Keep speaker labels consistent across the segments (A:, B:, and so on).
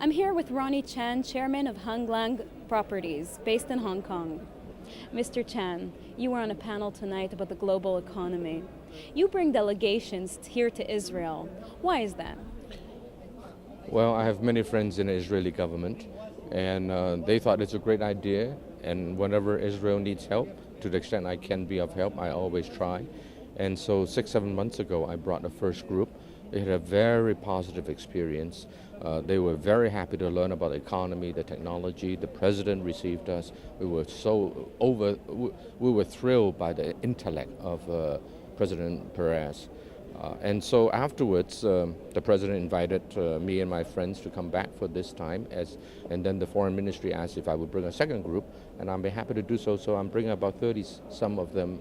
A: I'm here with Ronnie Chan, chairman of Hang Lang Properties, based in Hong Kong. Mr. Chan, you were on a panel tonight about the global economy. You bring delegations here to Israel. Why is that?
B: Well, I have many friends in the Israeli government, and they thought it's a great idea. And whenever Israel needs help, to the extent I can be of help, I always try. And so 6-7 months ago, I brought the first group. They had a very positive experience. They were very happy to learn about the economy, the technology. The president received us. We were thrilled by the intellect of President Perez. And so afterwards, the president invited me and my friends to come back for this time, and then the foreign ministry asked if I would bring a second group, and I'd be happy to do so. So I'm bringing about 30, some of them,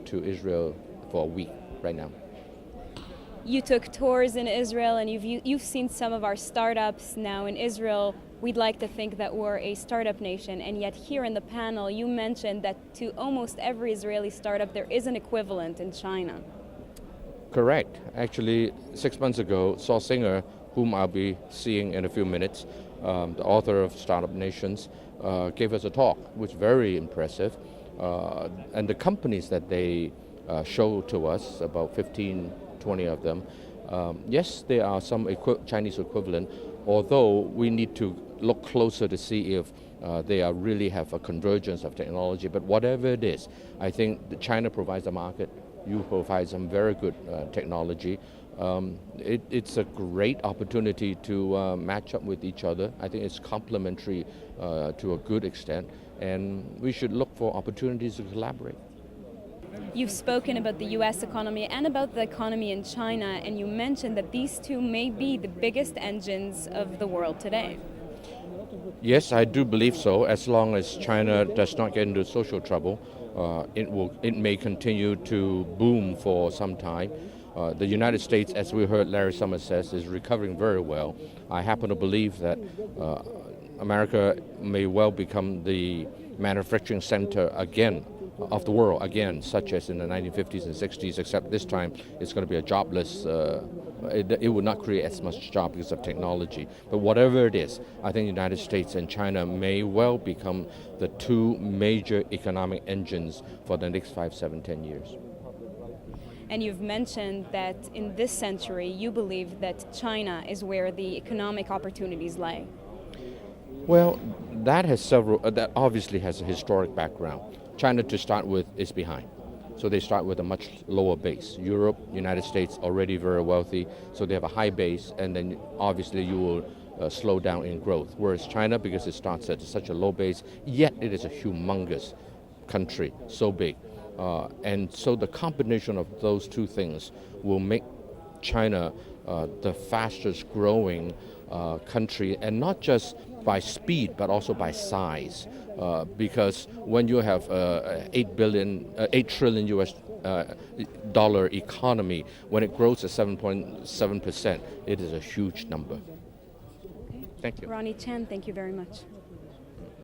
B: to Israel for a week right now.
A: You took tours in Israel, and you've seen some of our startups now in Israel. We'd like to think that we're a startup nation, and yet here in the panel you mentioned that to almost every Israeli startup there is an equivalent in China.
B: Correct. Actually, 6 months ago, Saul Singer, whom I'll be seeing in a few minutes, the author of Startup Nations, gave us a talk, which was very impressive. And the companies that they showed to us, about 15, 20 of them, yes, there are some Chinese equivalent, although we need to look closer to see if they really have a convergence of technology. But whatever it is, I think that China provides a market. You provide some very good technology. It's a great opportunity to match up with each other. I think it's complementary to a good extent, and we should look for opportunities to collaborate.
A: You've spoken about the U.S. economy and about the economy in China, and you mentioned that these two may be the biggest engines of the world today.
B: Yes, I do believe so. As long as China does not get into social trouble, it may continue to boom for some time. The United States, as we heard Larry Summers says, is recovering very well. I happen to believe that America may well become the manufacturing center again of the world again, such as in the 1950s and 60s, except this time it's going to be a jobless, it would not create as much job because of technology. But whatever it is, I think the United States and China may well become the two major economic engines for the next 5, 7, 10 years.
A: And you've mentioned that in this century you believe that China is where the economic opportunities lie.
B: Well, that obviously has a historic background. China, to start with, is behind. So they start with a much lower base. Europe, United States, already very wealthy, so they have a high base, and then obviously you will slow down in growth. Whereas China, because it starts at such a low base, yet it is a humongous country, so big. And so the combination of those two things will make China the fastest growing country, and not just by speed, but also by size. Because when you have $8 trillion US dollar economy, when it grows at 7.7%, it is a huge number. Thank you.
A: Ronnie Chan, thank you very much.